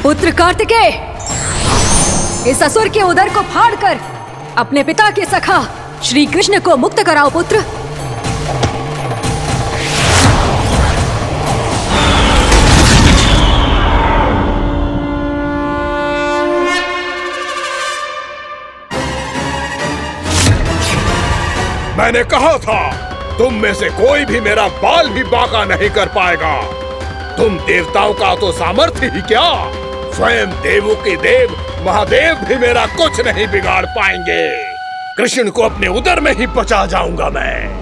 पुत्र कार्तिकेय, इस असुर के उदर को फाड़कर अपने पिता के सखा श्री कृष्ण को मुक्त कराओ पुत्र। मैंने कहा था तुम में से कोई भी मेरा बाल भी बांका नहीं कर पाएगा। तुम देवताओं का तो सामर्थ्य ही क्या, स्वयं देवों के देव महादेव भी मेरा कुछ नहीं बिगाड़ पाएंगे। कृष्ण को अपने उदर में ही पचा जाऊंगा मैं।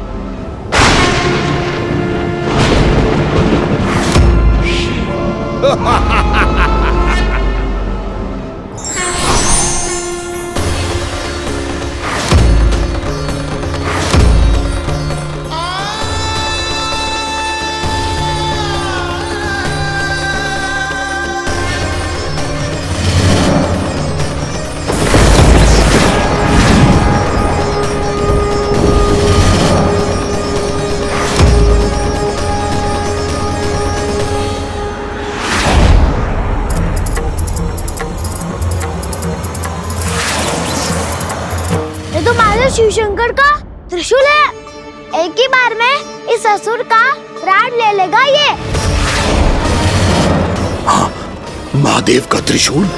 शिव शंकर का त्रिशूल है। एक ही बार में इस असुर का प्राण ले लेगा ये। हाँ, महादेव का त्रिशूल।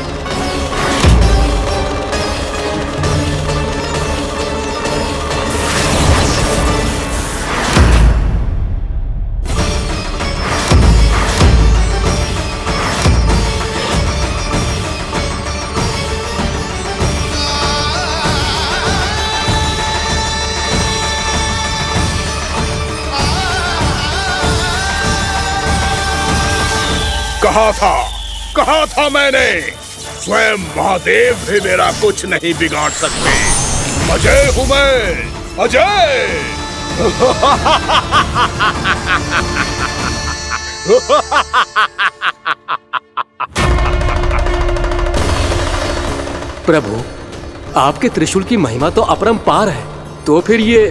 कहा था मैंने, स्वयं महादेव भी मेरा कुछ नहीं बिगाड़ सकते। अजय हूं मैं, अजय। प्रभु, आपके त्रिशूल की महिमा तो अपरंपार है, तो फिर ये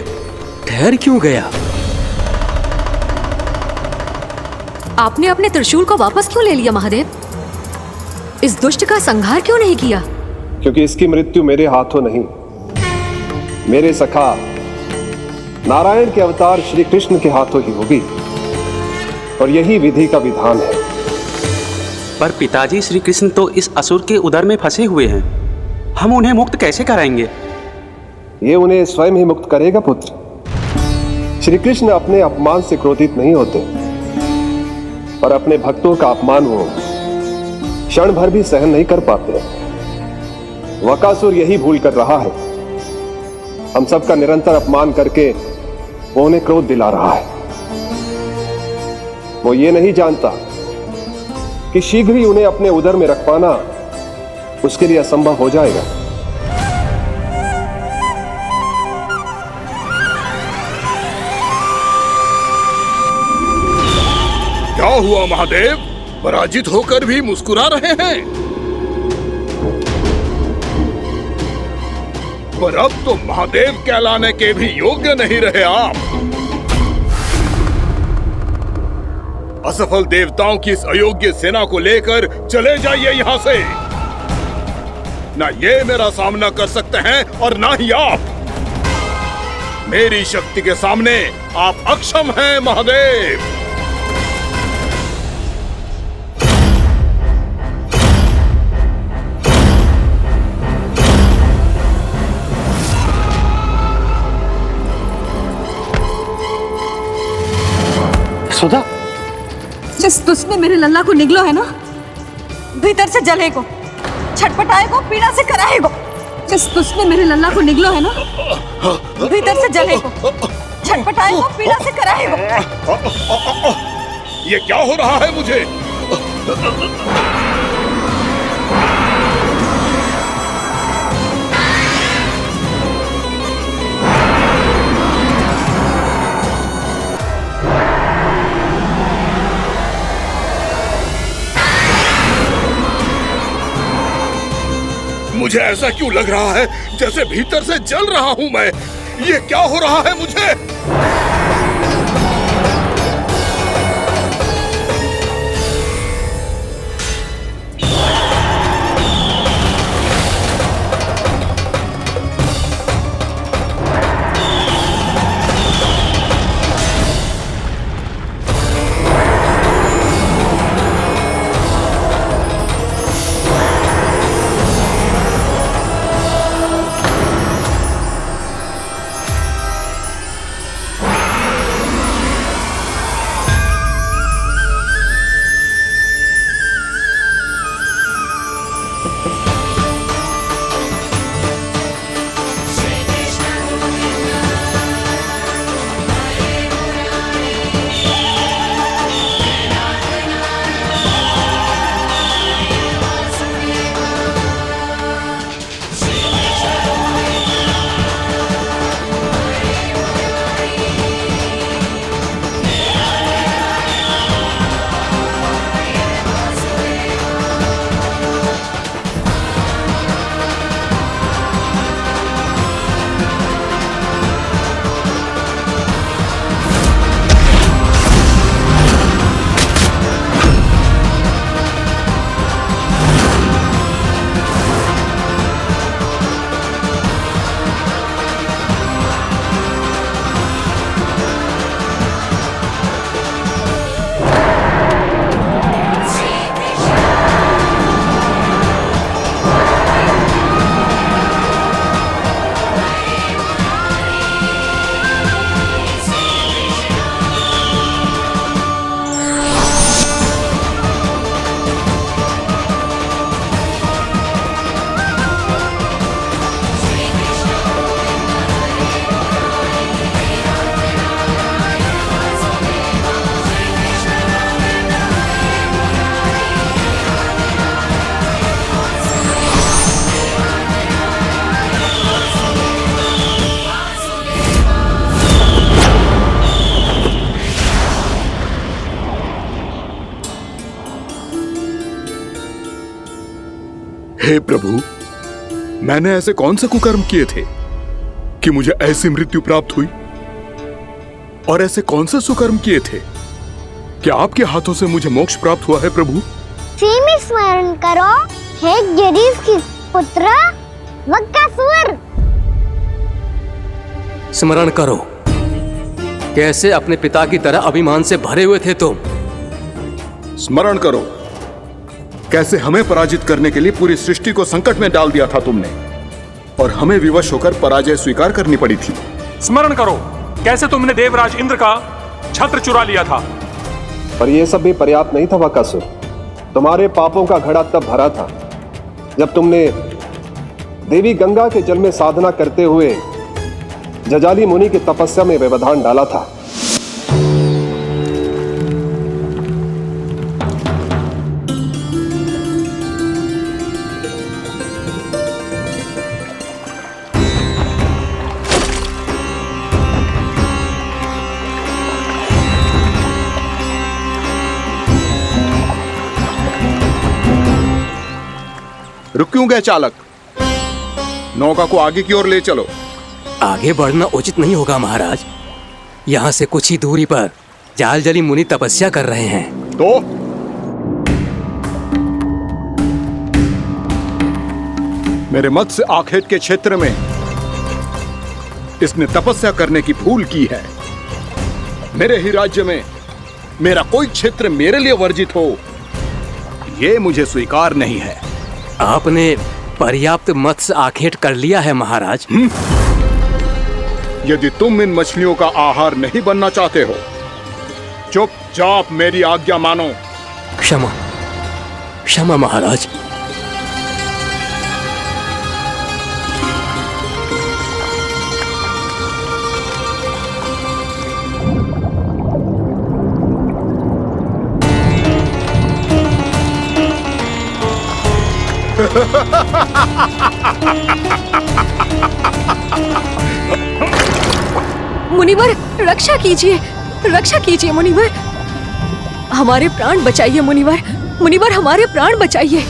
ठहर क्यों गया? आपने अपने त्रिशूल को वापस क्यों ले लिया महादेव? इस दुष्ट का संहार क्यों नहीं किया? क्योंकि इसकी मृत्यु मेरे हाथों नहीं, मेरे सखा नारायण के अवतार श्री कृष्ण के हाथों ही होगी, और यही विधि का विधान है। पर पिताजी, श्री कृष्ण तो इस असुर के उदर में फंसे हुए हैं, हम उन्हें मुक्त कैसे कराएंगे? ये उन्हें स्वयं ही मुक्त करेगा पुत्र। श्री कृष्ण अपने अपमान से क्रोधित नहीं होते, पर अपने भक्तों का अपमान वो क्षण भर भी सहन नहीं कर पाते। वकासुर यही भूल कर रहा है, हम सबका निरंतर अपमान करके वो उन्हें क्रोध दिला रहा है। वो ये नहीं जानता कि शीघ्र ही उन्हें अपने उदर में रख पाना उसके लिए असंभव हो जाएगा। क्या हुआ महादेव, पराजित होकर भी मुस्कुरा रहे हैं? पर अब तो महादेव कहलाने के भी योग्य नहीं रहे आप। असफल देवताओं की इस अयोग्य सेना को लेकर चले जाइए यहाँ से। ना ये मेरा सामना कर सकते हैं और ना ही आप। मेरी शक्ति के सामने आप अक्षम हैं महादेव। सुधा, जिस दुष्ट ने मेरे लल्ला को निगलो है ना, भीतर से जले को छटपटाएगो, पीड़ा से कराएगो। जिस तुझने मेरे लल्ला को निगलो है ना, भीतर से जलेगो, छटपटाएगो, पीड़ा से कराएगो। ये क्या हो रहा है मुझे? मुझे ऐसा क्यों लग रहा है जैसे भीतर से जल रहा हूं मैं? ये क्या हो रहा है मुझे? हे प्रभु, मैंने ऐसे कौन से कुकर्म किए थे कि मुझे ऐसी मृत्यु प्राप्त हुई? और ऐसे कौन से सुकर्म किए थे कि आपके हाथों से मुझे मोक्ष प्राप्त हुआ है प्रभु? में स्मरण करो, हे गिरीश की पुत्र वक्कासुर। स्मरण करो, कैसे अपने पिता की तरह अभिमान से भरे हुए थे तुम। स्मरण करो, कैसे हमें पराजित करने के लिए पूरी सृष्टि को संकट में डाल दिया था तुमने, और हमें विवश होकर पराजय स्वीकार करनी पड़ी थी। स्मरण करो, कैसे तुमने देवराज इंद्र का छत्र चुरा लिया था। पर यह सब भी पर्याप्त नहीं था वक्कासुर। तुम्हारे पापों का घड़ा तब भरा था जब तुमने देवी गंगा के जल में साधना करते हुए जजाली मुनि की तपस्या में व्यवधान डाला था। रुक क्यों गए चालक? नौका को आगे की ओर ले चलो। आगे बढ़ना उचित नहीं होगा महाराज। यहाँ से कुछ ही दूरी पर जालजली मुनि तपस्या कर रहे हैं। तो मेरे मत्स्य आखेट के क्षेत्र में इसने तपस्या करने की भूल की है। मेरे ही राज्य में मेरा कोई क्षेत्र मेरे लिए वर्जित हो, यह मुझे स्वीकार नहीं है। आपने पर्याप्त मत्स्य आखेट कर लिया है महाराज। यदि तुम इन मछलियों का आहार नहीं बनना चाहते हो, चुपचाप मेरी आज्ञा मानो। क्षमा, क्षमा महाराज। मुनिवर, रक्षा कीजिए, रक्षा कीजिए मुनिवर, हमारे प्राण बचाइए मुनिवर, मुनिवर हमारे प्राण बचाइए।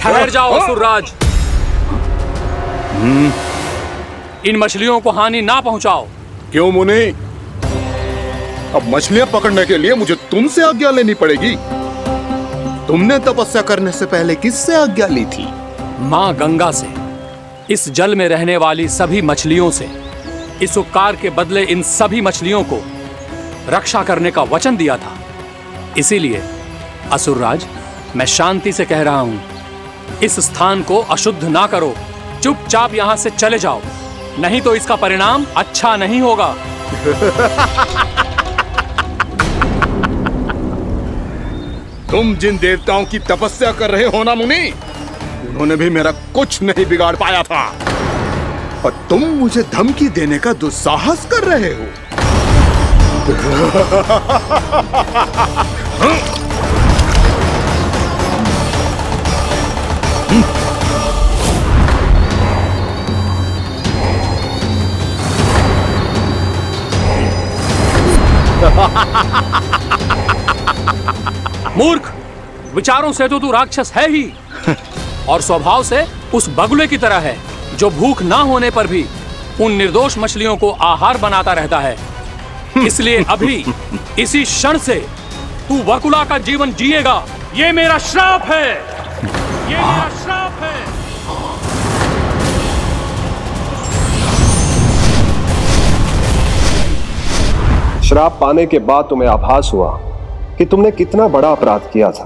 ठहर जाओ असुरराज, इन मछलियों को हानि ना पहुंचाओ। क्यों मुनि? अब मछलियां पकड़ने के लिए मुझे तुमसे आज्ञा लेनी पड़ेगी। तुमने तपस्या करने से पहले किससे आज्ञा ली थी? मां गंगा से, इस जल में रहने वाली सभी मछलियों से। इस उपकार के बदले इन सभी मछलियों को रक्षा करने का वचन दिया था। इसीलिए असुरराज, मैं शांति से कह रहा हूं, इस स्थान को अशुद्ध ना करो, चुपचाप यहां से चले जाओ, नहीं तो इसका परिणाम अच्छा नहीं होगा। तुम जिन देवताओं की तपस्या कर रहे हो ना मुनि, उन्होंने भी मेरा कुछ नहीं बिगाड़ पाया था, और तुम मुझे धमकी देने का दुस्साहस कर रहे हो। मूर्ख, विचारों से तो तू राक्षस है ही, और स्वभाव से उस बगुले की तरह है जो भूख ना होने पर भी उन निर्दोष मछलियों को आहार बनाता रहता है। इसलिए अभी इसी क्षण से तू वकुला का जीवन जिएगा। ये मेरा श्राप है, ये मेरा श्राप है। श्राप पाने के बाद तुम्हें आभास हुआ कि तुमने कितना बड़ा अपराध किया था,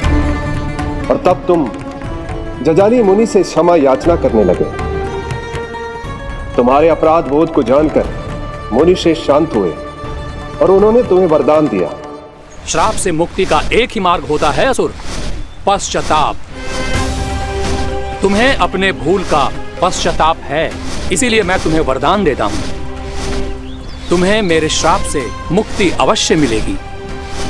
और तब तुम जजाली मुनि से क्षमा याचना करने लगे। तुम्हारे अपराध बोध को जानकर मुनि श्रेष्ठ शांत हुए और उन्होंने तुम्हें वरदान दिया। श्राप से मुक्ति का एक ही मार्ग होता है असुर, पश्चाताप। तुम्हें अपने भूल का पश्चाताप है, इसीलिए मैं तुम्हें वरदान देता हूं। तुम्हें मेरे श्राप से मुक्ति अवश्य मिलेगी।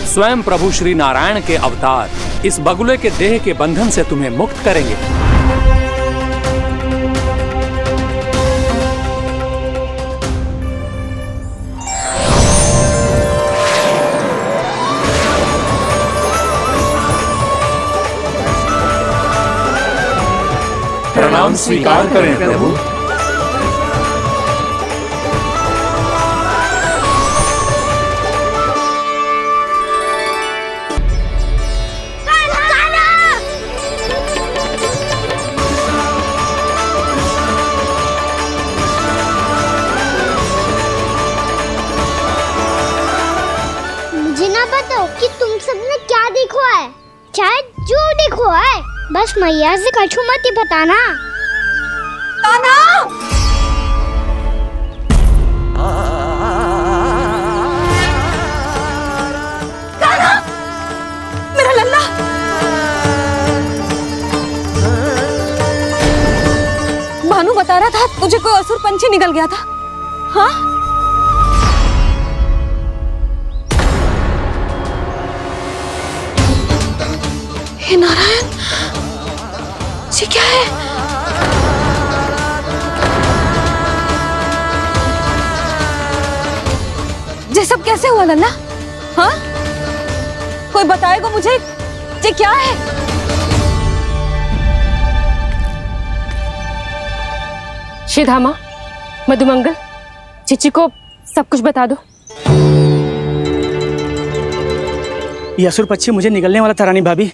स्वयं प्रभु श्री नारायण के अवतार इस बगुले के देह के बंधन से तुम्हें मुक्त करेंगे। प्रणाम स्वीकार करें प्रभु। मुझे ना बताओ कि तुम सबने क्या देखा है, चाहे जो देखो है, बस मैया से कछु मत ही बताना। कान्हा! कान्हा! मेरा लल्ला! भानु बता रहा था तुझे कोई असुर पंछी निकल गया था। हाँ? हे नारायण, ये क्या है? ये सब कैसे हुआ लल्ला? हाँ? कोई बताएगा मुझे ये क्या है? श्रीधामा, मधुमंगल, चिची को सब कुछ बता दो। ये असुर पक्षी मुझे निगलने वाला था रानी भाभी,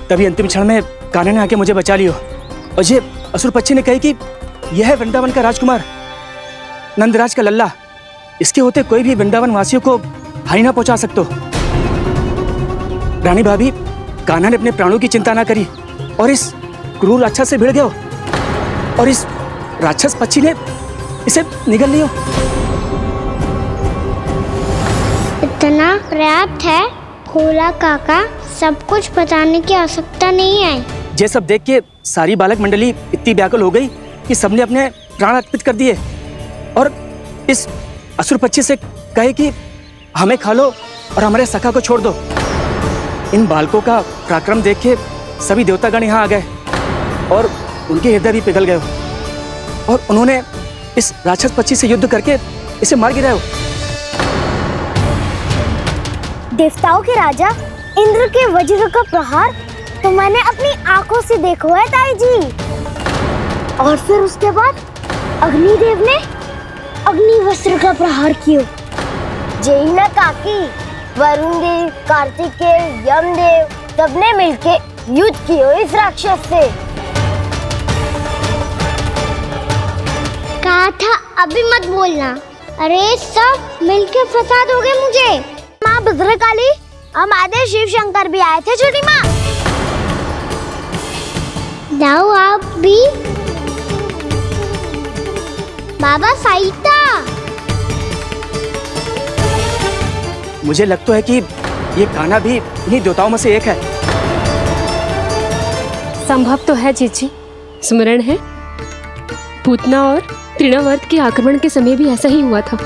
तभी अंतिम क्षण में कान्हा ने आके मुझे बचा लियो। और ये असुर पक्षी ने कही कि यह है वृंदावन का राजकुमार, नंदराज का लल्ला। इसके होते कोई भी वृंदावन वासियों को हानि ना पहुंचा सकते। रानी भाभी, कान्हा ने अपने प्राणों की चिंता ना करी और इस क्रूर राक्षस से भिड़ गयो, और इस राक्षस पक्षी ने इसे निगल लियो। इतना पर्याप्त है। भोला काका सब कुछ बताने की आवश्यकता नहीं है। ये सब देख के सारी बालक मंडली इतनी व्याकुल हो गई कि सबने अपने प्राण अर्पित कर दिए और इस असुर पक्षी से कहे कि हमें खा लो और हमारे सखा को छोड़ दो। इन बालकों का पराक्रम देख के सभी देवतागण यहाँ आ गए और उनके हृदय भी पिघल गए और उन्होंने इस राक्षस पक्षी से युद्ध करके इसे मार गिराया। देवताओं के राजा इंद्र के वज्र का प्रहार तो मैंने अपनी आंखों से देखा है ताई जी। और फिर उसके बाद अग्निदेव ने अग्निवस्त्र का प्रहार किया। जय ना काकी, वरुण देव, कार्तिकेय, यमदेव सबने मिलके युद्ध किया इस राक्षस से। कहा था अभी मत बोलना। अरे सब मिलके फंसा दोगे मुझे। माँ भद्रकाली, हमारे शिव शंकर भी आए थे छोटी माँ। जाओ आप भी। बाबा साईता, मुझे लगता है कि ये कान्हा भी इन्हीं देवताओं में से एक है। संभव तो है जीजी। स्मरण है पूतना और तृणावर्त के आक्रमण के समय भी ऐसा ही हुआ था।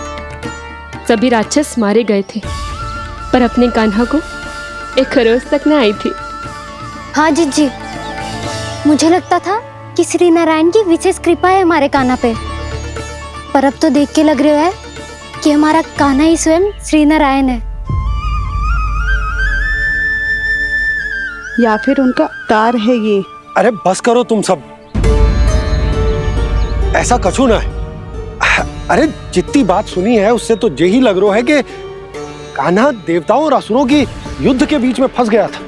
सभी राक्षस मारे गए थे पर अपने कान्हा को एक खरोच तक न आई थी। हाँ जीजी, मुझे लगता था कि श्री नारायण की विशेष कृपा है हमारे कान्हा पे, पर अब तो देख के लग रहा है कि हमारा कान्हा ही स्वयं श्री नारायण है। या फिर उनका अवतार है ये। अरे बस करो तुम सब, ऐसा कछु ना है। अरे जितनी बात सुनी है उससे तो यही लग रहा है कि कान्हा देवताओं और असुरों की युद्ध के बीच में फंस गया था।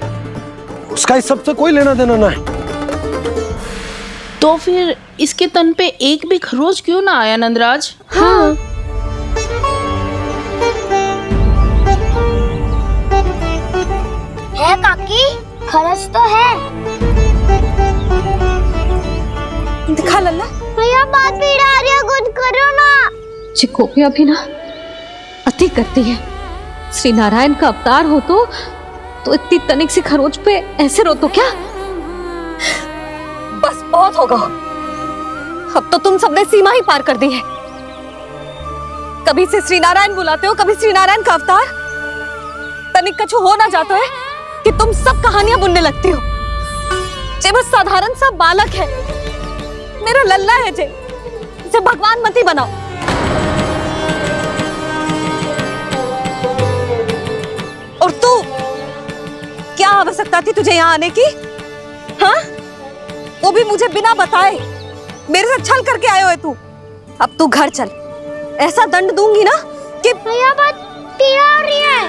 उसका इस सब से कोई लेना देना ना है। तो फिर इसके तन पे एक भी खरोच क्यों ना आया नंदराज? हाँ, है काकी, खरच तो है। दिखा लल्ला। भैया बात पीड़ा आ रही है, कुछ करो ना। चिकोपिया भी ना अति करती है। श्री नारायण का अवतार हो तो इतनी तनिक सी खरोच पे ऐसे रो तो क्या? बस बहुत होगा। अब तो तुम सबने सीमा ही पार कर दी है। कभी से श्री नारायण बुलाते हो, कभी श्री नारायण का अवतार। तनिक कछु हो ना जाता है कि तुम सब कहानियां बुनने लगती हो। जे बस साधारण सा बालक है, मेरा लल्ला है जे, इसे भगवान मत ही बनाओ। और तू, क्या आवश्यकता थी तुझे यहाँ आने की? हाँ, वो भी मुझे बिना बताए। मेरे साथ छल करके आयो है तू। अब तू घर चल, ऐसा दंड दूंगी ना कि मैया बहुत पीड़ा हो रही है।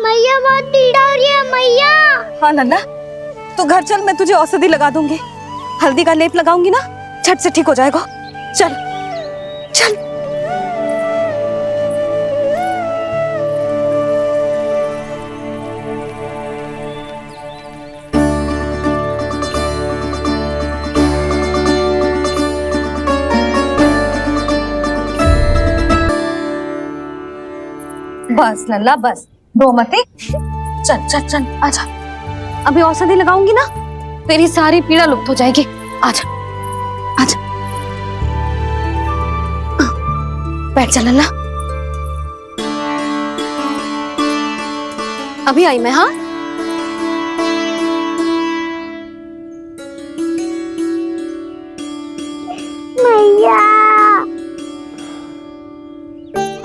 मैया बहुत पीड़ा हो रही है मैया। हाँ नन्ना, तू घर चल, मैं तुझे औषधि लगा दूंगी। हल्दी का लेप लगाऊंगी ना, झट से ठीक हो जाएगा। चल चल। बस लल्ला बस, रो मत। चल चल चल, आजा। अभी औषधि लगाऊंगी ना, तेरी सारी पीड़ा लुप्त हो जाएगी। आजा आजा, बैठ जा लल्ला। अभी आई मैं। हाँ, मैया।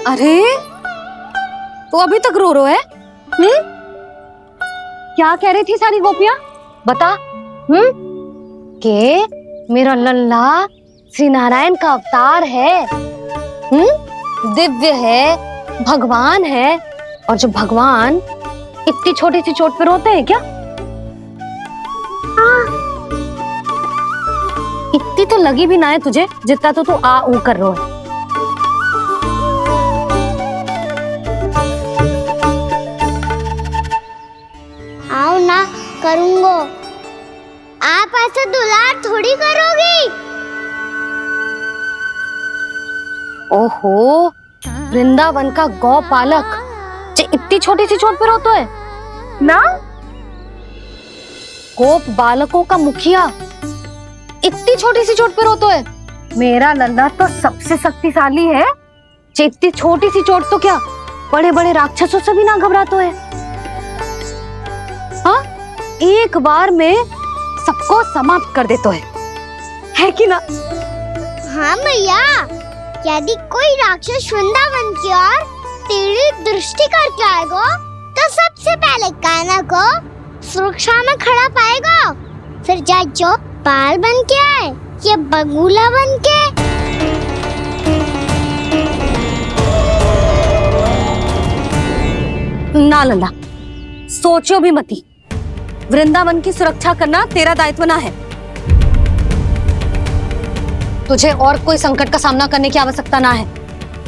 अरे तू अभी तक रो है? क्या कह रही थी सारी गोपियां? बता। के मेरा लल्ला श्री नारायण का अवतार है। दिव्य है, भगवान है। और जो भगवान इतनी छोटी सी चोट पे रोते हैं क्या? इतनी तो लगी भी ना है तुझे जितना तो तू आ ऊ कर रहा है। आओ ना, करूंगो। आप ऐसे दुलार थोड़ी करोगी। ओहो, वृंदावन का गौ पालक जो इतनी छोटी सी चोट पे रोता है ना? गोप बालकों का मुखिया इतनी छोटी सी चोट पे रोता है। मेरा लल्ला तो सबसे शक्तिशाली है, इतनी छोटी सी चोट तो क्या बड़े बड़े राक्षसों से भी ना घबराता है। हाँ, एक बार में सबको समाप्त कर देता है कि ना? हाँ मैया, यदि कोई राक्षस वृंदावन की ओर टेढ़ी दृष्टि करके आएगा तो सबसे पहले कान्हा को सुरक्षा में खड़ा पाएगा, फिर चाहे जो बाल बन के आए या बगुला बन के। ना लल्ला, सोचो भी मती, वृंदावन की सुरक्षा करना तेरा दायित्व ना है। तुझे और कोई संकट का सामना करने की आवश्यकता ना है।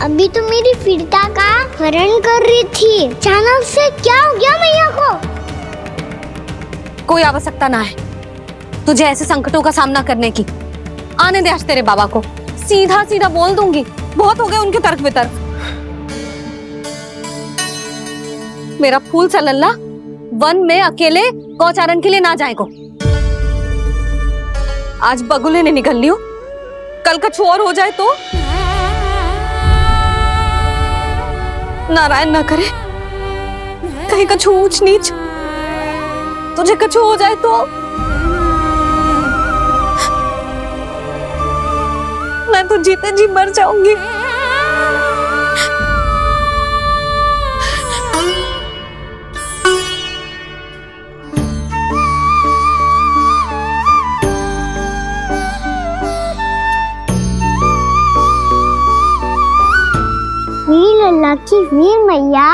अभी तो मेरी पीड़िता का हरण कर रही थी, अचानक से क्या हो गया मैया को? कोई आवश्यकता ना है तुझे ऐसे संकटों का सामना करने की। आने दे आज तेरे बाबा को, सीधा सीधा बोल दूंगी। बहुत हो गए उनके तर्क वितर्क। मेरा फूल सा लल्ला वन में अकेले गौचारण के लिए ना जाए को। आज बगुले ने निकल लियो, कल कछु और हो जाए तो? नारायण ना करे, कहीं कछु ऊंच नीच तुझे कछु हो जाए तो? मैं तो जीते जी मर जाऊंगी। वीर लल्ला की वीर मैया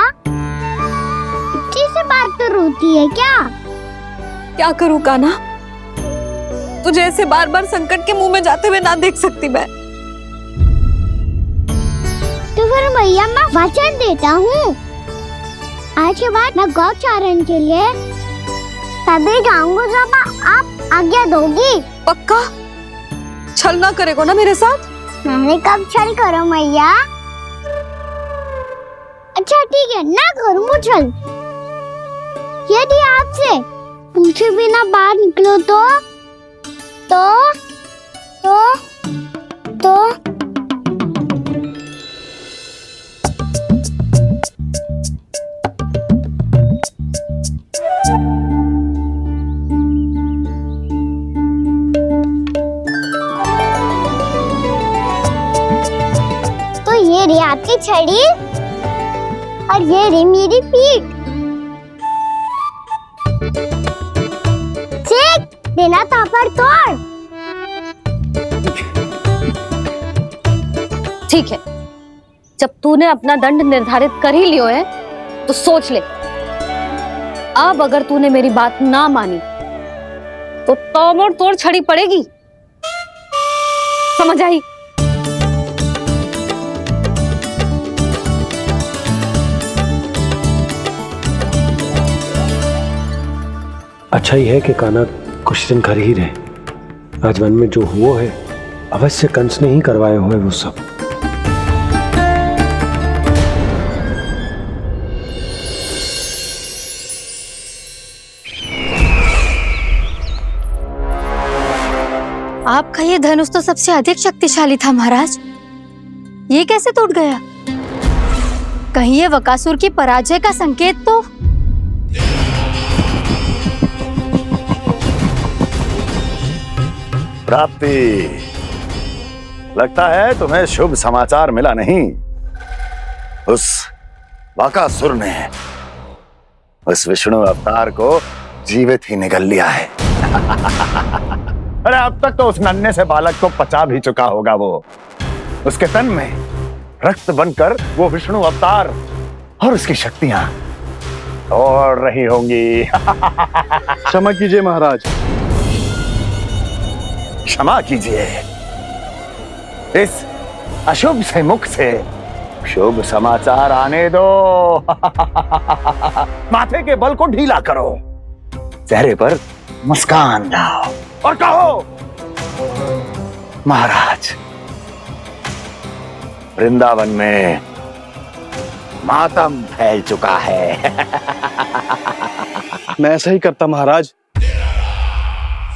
इतनी सी बात तो रोती है क्या? क्या करूं कान्हा, तुझे ऐसे बार बार संकट के मुंह में जाते हुए ना देख सकती मैं। तो फिर मैया मैं वचन देता हूँ, आज के बाद मैं गौचारण के लिए तभी जाऊंगा जब आप आज्ञा दोगी। पक्का? छल ना करेगा ना मेरे साथ? मैंने कब छल करो मैया? अच्छा ठीक है, ना करूँ छल। यदि आपसे पूछे बिना बाहर निकलो तो ये रही आपकी छड़ी और ये रही मेरी पीठ। देना था पर तोड़। ठीक है, जब तूने अपना दंड निर्धारित कर ही लियो है तो सोच ले, अब अगर तूने मेरी बात ना मानी तो तोड़ तोड़ छड़ी पड़ेगी, समझ आई? अच्छा ही है कि कान्हा कुछ दिन घर ही रहे। आज वन में जो हुआ है अवश्य कंस ने ही करवाए हुए वो सब। आपका ये धनुष तो सबसे अधिक शक्तिशाली था महाराज, ये कैसे टूट गया? कहीं ये बकासुर की पराजय का संकेत तो? प्राप्ति, लगता है तुम्हें शुभ समाचार मिला नहीं। उस बकासुर ने उस विष्णु अवतार को जीवित ही निगल लिया है। अरे अब तक तो उस नन्हे से बालक को पचा भी चुका होगा वो। उसके तन में रक्त बनकर वो विष्णु अवतार और उसकी शक्तियां दौड़ रही होंगी। क्षमा कीजिए महाराज। क्षमा कीजिए, इस अशुभ से मुख से शुभ समाचार आने दो। माथे के बल को ढीला करो, चेहरे पर मुस्कान लाओ और कहो, महाराज, वृंदावन में मातम फैल चुका है। मैं ऐसा ही करता महाराज,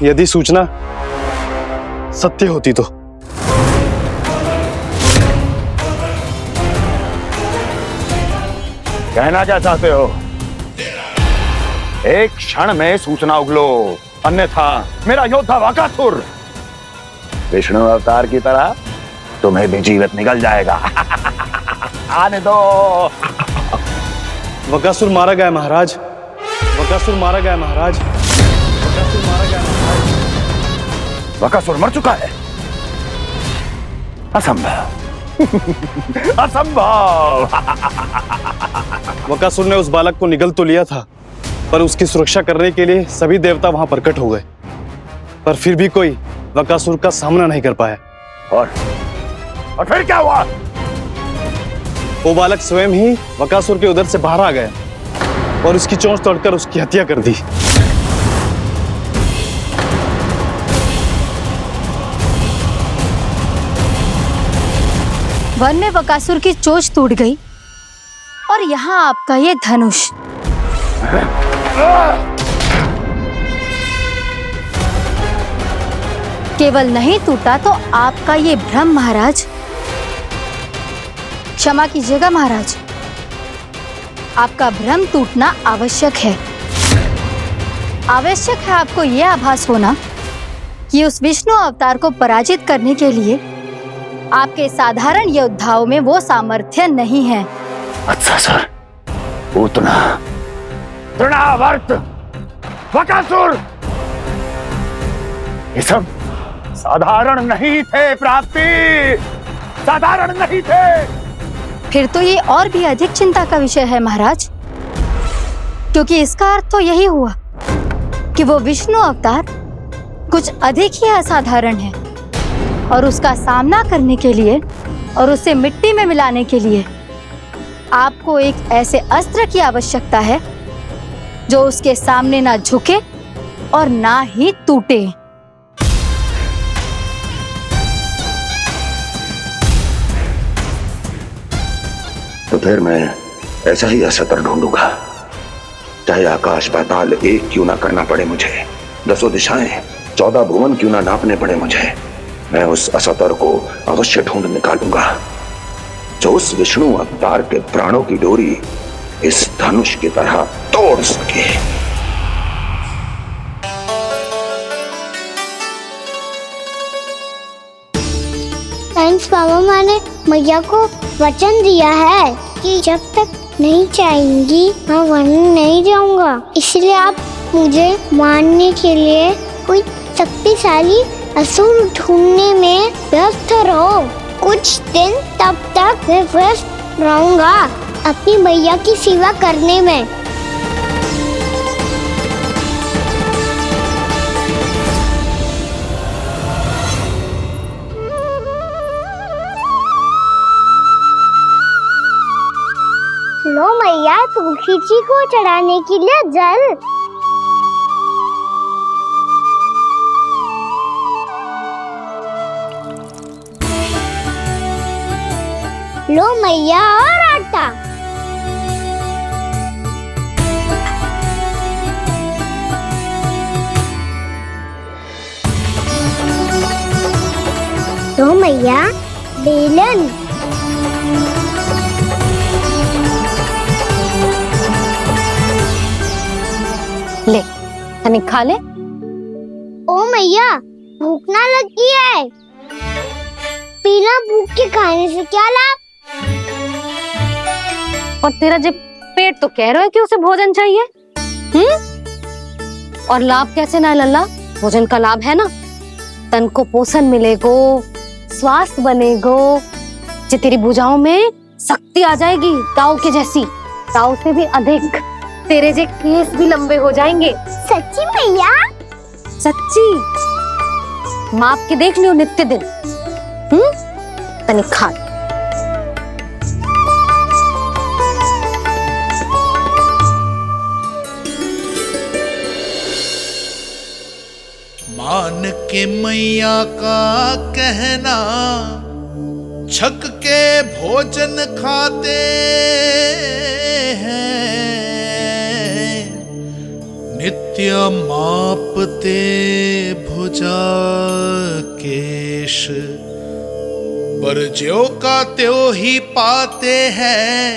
यदि सूचना सत्य होती तो। कहना क्या चाहते हो? एक क्षण में सूचना उगलो, अन्यथा मेरा योद्धा बकासुर विष्णु अवतार की तरह तुम्हें भी जीवित निकल जाएगा। आने दो। बकासुर मारा गया महाराज, बकासुर मारा गया महाराज, बकासुर मारा गया महाराज। बकासुर मर चुका है? असंभव। असंभव। बकासुर ने उस बालक को निगल तो लिया था, पर उसकी सुरक्षा करने के लिए सभी देवता वहां प्रकट हो गए, पर फिर भी कोई बकासुर का सामना नहीं कर पाया। और फिर क्या हुआ? वो बालक स्वयं ही बकासुर के उदर से बाहर आ गया और उसकी चोंच तोड़कर उसकी हत्या कर दी। वन में बकासुर की चोंच टूट गई और यहाँ आपका ये धनुष। केवल नहीं टूटा तो आपका ये भ्रम महाराज। क्षमा कीजिएगा महाराज, आपका भ्रम टूटना आवश्यक है। आवश्यक है आपको यह आभास होना कि उस विष्णु अवतार को पराजित करने के लिए आपके साधारण योद्धाओं में वो सामर्थ्य नहीं है। अच्छा सर, उतना तृणावर्त, बकासुर, ये सब साधारण नहीं थे प्राप्ति, साधारण नहीं थे। फिर तो ये और भी अधिक चिंता का विषय है महाराज, क्योंकि इसका अर्थ तो यही हुआ कि वो विष्णु अवतार कुछ अधिक ही असाधारण है और उसका सामना करने के लिए और उसे मिट्टी में मिलाने के लिए आपको एक ऐसे अस्त्र की आवश्यकता है जो उसके सामने ना झुके और ना ही टूटे। तो फिर मैं ऐसा ही असतर ढूंढूंगा, चाहे आकाश पाताल एक क्यों ना करना पड़े मुझे, 10 दिशाएं 14 भुवन क्यों ना नापने पड़े मुझे, मैं उस असतर को अवश्य ढूंढ निकालूंगा जो उस विष्णु अवतार के प्राणों की डोरी इस धनुष की तरह तोड़ सके। थैंक्स पापा, मैंने मैया को वचन दिया है कि जब तक नहीं चाहेंगी मैं वन नहीं जाऊंगा, इसलिए आप मुझे मारने के लिए कोई शक्तिशाली असुर ढूंढने में व्यस्त रहो। कुछ दिन तब तक मैं व्यस्त रहूंगा अपनी मैया की सेवा करने में। लो मैया, तुलसी जी को चढ़ाने के लिए जल। लो मैया, और आटा। लो मैया, बेलन। ले, तनिक खा ले। ओ मैया, भूख ना लगी है। बिना भूख के खाने से क्या लाभ? और तेरा जब पेट तो कह रहा है कि उसे भोजन चाहिए, और लाभ कैसे ना लल्ला? भोजन का लाभ है ना, तन को पोषण मिलेगो, स्वास्थ्य बनेगो, जो तेरी भुजाओं में शक्ति आ जाएगी, ताऊ के जैसी, ताऊ से भी अधिक। तेरे जे केस भी लंबे हो जाएंगे। सच्ची मैया? सच्ची। माप के देख लियो नित्य दिन। तनिक खा। मान के मैया का कहना, छक के भोजन खाते हैं, नित्य मापते भुजा केश, पर ज्यो का त्यों ही पाते हैं।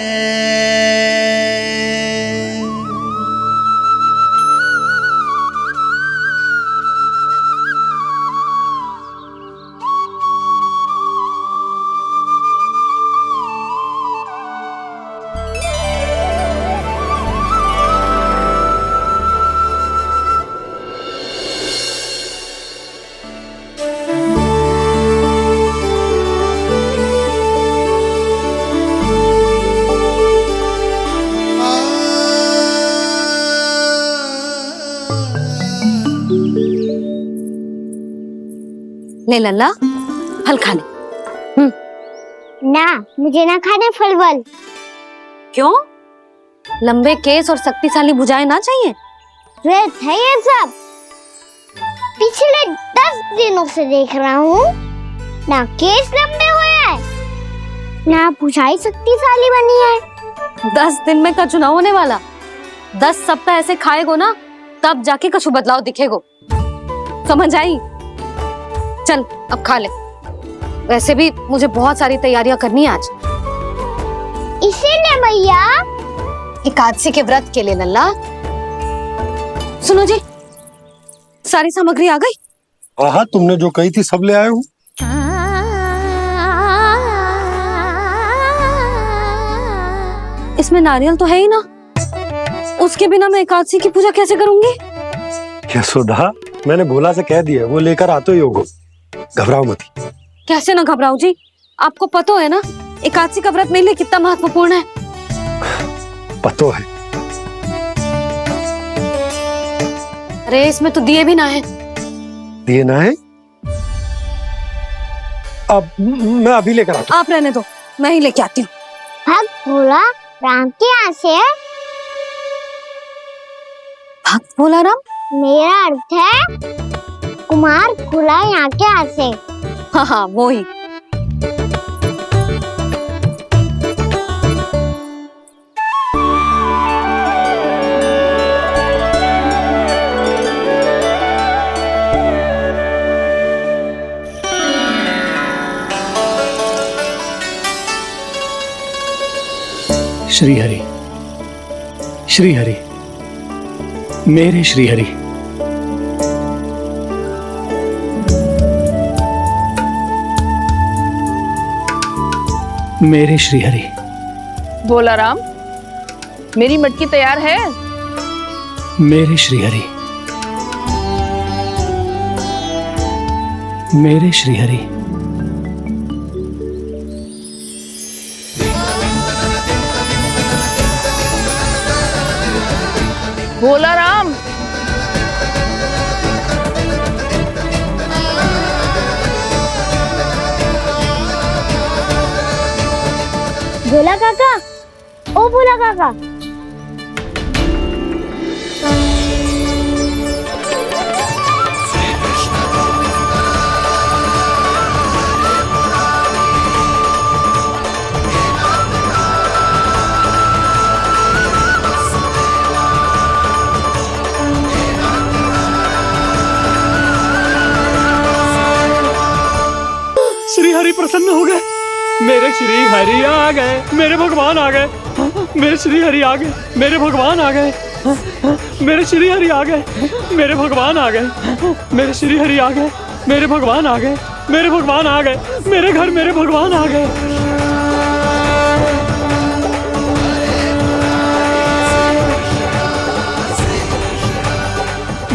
ले लल्ला, फल खा ले। ना, मुझे ना खाने फल वल। क्यों? लंबे केस और शक्तिशाली भुजाएं ना चाहिए? व्यर्थ है ये सब। पिछले 10 दिनों से देख रहा हूँ, ना केस लंबे हुए हैं, ना भुजाएं शक्तिशाली बनी है। 10 दिन में का चुनाव होने वाला। 10 सप्ताह ऐसे खाएगो ना, तब जाके कछु बदलाव दिखेगो। समझ आई? चल अब खा ले। वैसे भी मुझे बहुत सारी तैयारियां करनी है आज। इसीलिए भैया एकादशी के व्रत के लिए लल्ला। सुनो जी, सारी सामग्री आ गई? हाँ, तुमने जो कही थी सब ले आए हूँ। इसमें नारियल तो है ही ना, उसके बिना मैं एकादशी की पूजा कैसे करूंगी? यशोदा, मैंने भोला से कह दिया, वो लेकर आते ही होगा। घबराओ मत। कैसे ना घबराओ जी, आपको पता है ना एकादशी का व्रत मेरे लिए कितना महत्वपूर्ण है। पता है। अरे इसमें तो दिए भी ना है। दिए ना है? अब मैं अभी लेकर आता हूँ। आप रहने दो, मैं ही लेके आती हूँ। भक्त भोला राम के यहाँ से है? भक्त भोला राम? मेरा अर्थ है कुमार भोला यहाँ के यहाँ से। हाँ हाँ, वो ही। श्री हरि, श्री हरि, मेरे श्री हरि। मेरे श्री हरि। भोला राम, मेरी मटकी तैयार है? मेरे श्री हरि। मेरे श्री हरि। भोला राम, भोला काका, ओ भोला काका। श्री हरि प्रसन्न हो गए। मेरे श्री हरि आ गए, मेरे भगवान आ गए। मेरे श्री हरि आ गए, मेरे भगवान आ गए। मेरे श्री हरि आ गए, मेरे भगवान आ गए। मेरे श्री हरि आ गए, मेरे भगवान आ गए। मेरे भगवान आ गए, मेरे घर मेरे भगवान आ गए।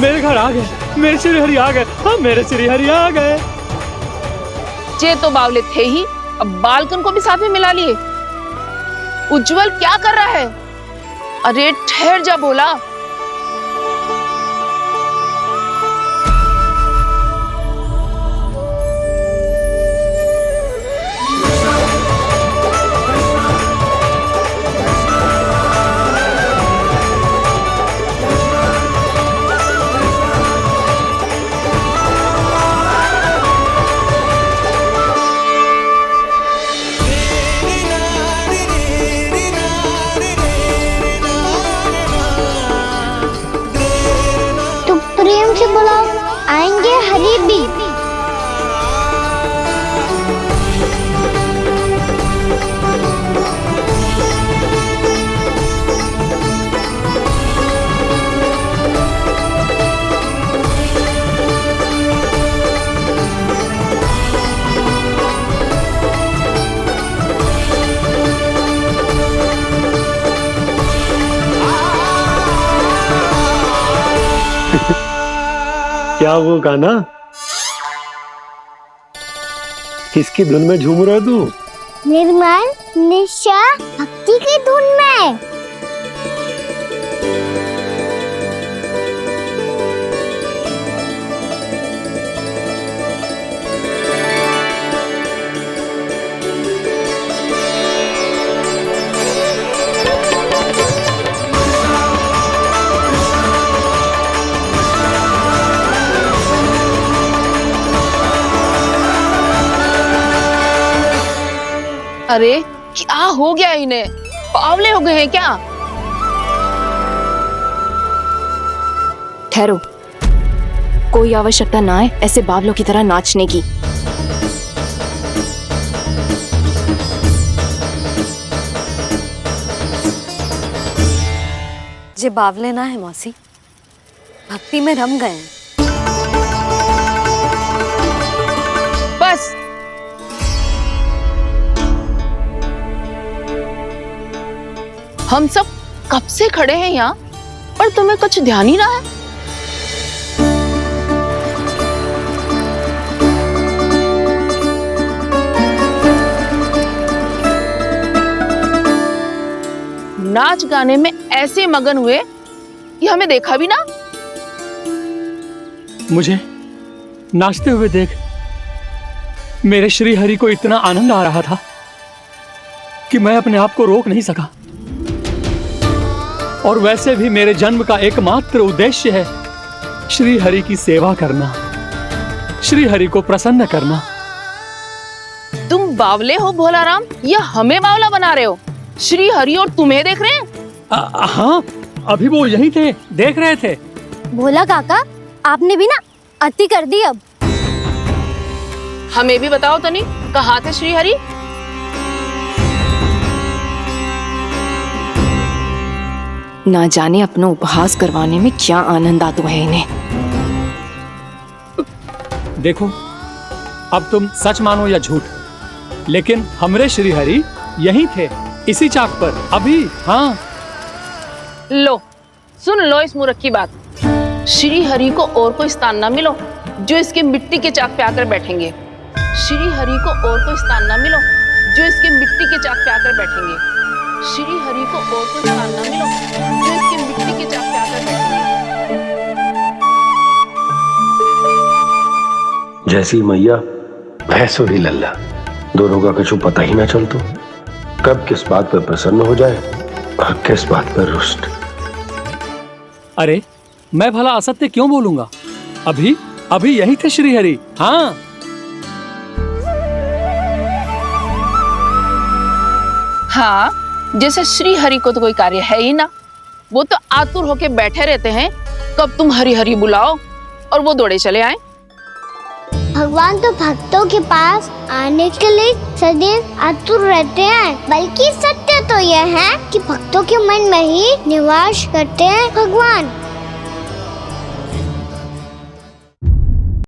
मेरे घर आ गए, मेरे श्री हरि आ गए। हाँ, मेरे श्री हरि आ गए। जे तो बावले थे ही, अब बालकन को भी साथ में मिला लिए। उज्जवल क्या कर रहा है? अरे ठहर जा भोला। आएंगे हरि भी। क्या वो गाना? किसकी धुन में झूम रहा तू? निर्मल निशा भक्ति की धुन में। अरे क्या हो गया इन्हें? पावले हो गए हैं क्या? ठहरो, कोई आवश्यकता ना है ऐसे बावलों की तरह नाचने की। जे बावले ना है मौसी, भक्ति में रम गए हैं। बस हम सब कब से खड़े हैं यहाँ, पर तुम्हें कुछ ध्यान ही ना है। नाच गाने में ऐसे मगन हुए कि हमें देखा भी ना। मुझे नाचते हुए देख मेरे श्री हरि को इतना आनंद आ रहा था कि मैं अपने आप को रोक नहीं सका। और वैसे भी मेरे जन्म का एकमात्र उद्देश्य है श्री हरि की सेवा करना, श्री हरि को प्रसन्न करना। तुम बावले हो भोलाराम, या हमें बावला बना रहे हो? श्री हरि और तुम्हें देख रहे हैं? हाँ, अभी वो यहीं थे, देख रहे थे। भोला काका, आपने भी ना अति कर दी। अब हमें भी बताओ तनी, कहाँ थे श्री हरि? ना जाने अपना उपहास करवाने में क्या आनंद आता है इन्हें। देखो, अब तुम सच मानो या झूठ, लेकिन हमरे श्री हरि यहीं थे, इसी चाक पर अभी। हाँ, लो सुन लो इस मूर्ख की बात। श्री हरि को और कोई स्थान ना मिलो जो इसके मिट्टी के चाक पे आकर बैठेंगे। श्री हरि को और कोई स्थान ना मिलो जो इसके मिट्टी के चाक पे आकर बैठेंगे। श्री हरि को और कोई स्थान ना मिलो जो इसके मिट्टी के चाक पे आकर बैठेंगे। जैसी मैया भैंस ही लल्ला, दोनों का कुछ पता ही ना चलतो, कब किस बात पर प्रसन्न हो जाए और किस बात पर रुष्ट। अरे मैं भला असत्य क्यों बोलूंगा? अभी यही थे श्री हरि। हाँ, हाँ, जैसे श्री हरि को तो कोई कार्य है ही ना। वो तो आतुर होके बैठे रहते हैं कब तुम हरि हरि बुलाओ और वो दौड़े चले आए। भगवान तो भक्तों के पास आने के लिए सदैव आतुर रहते हैं। बल्कि सत्य तो यह है कि भक्तों के मन में ही निवास करते हैं भगवान।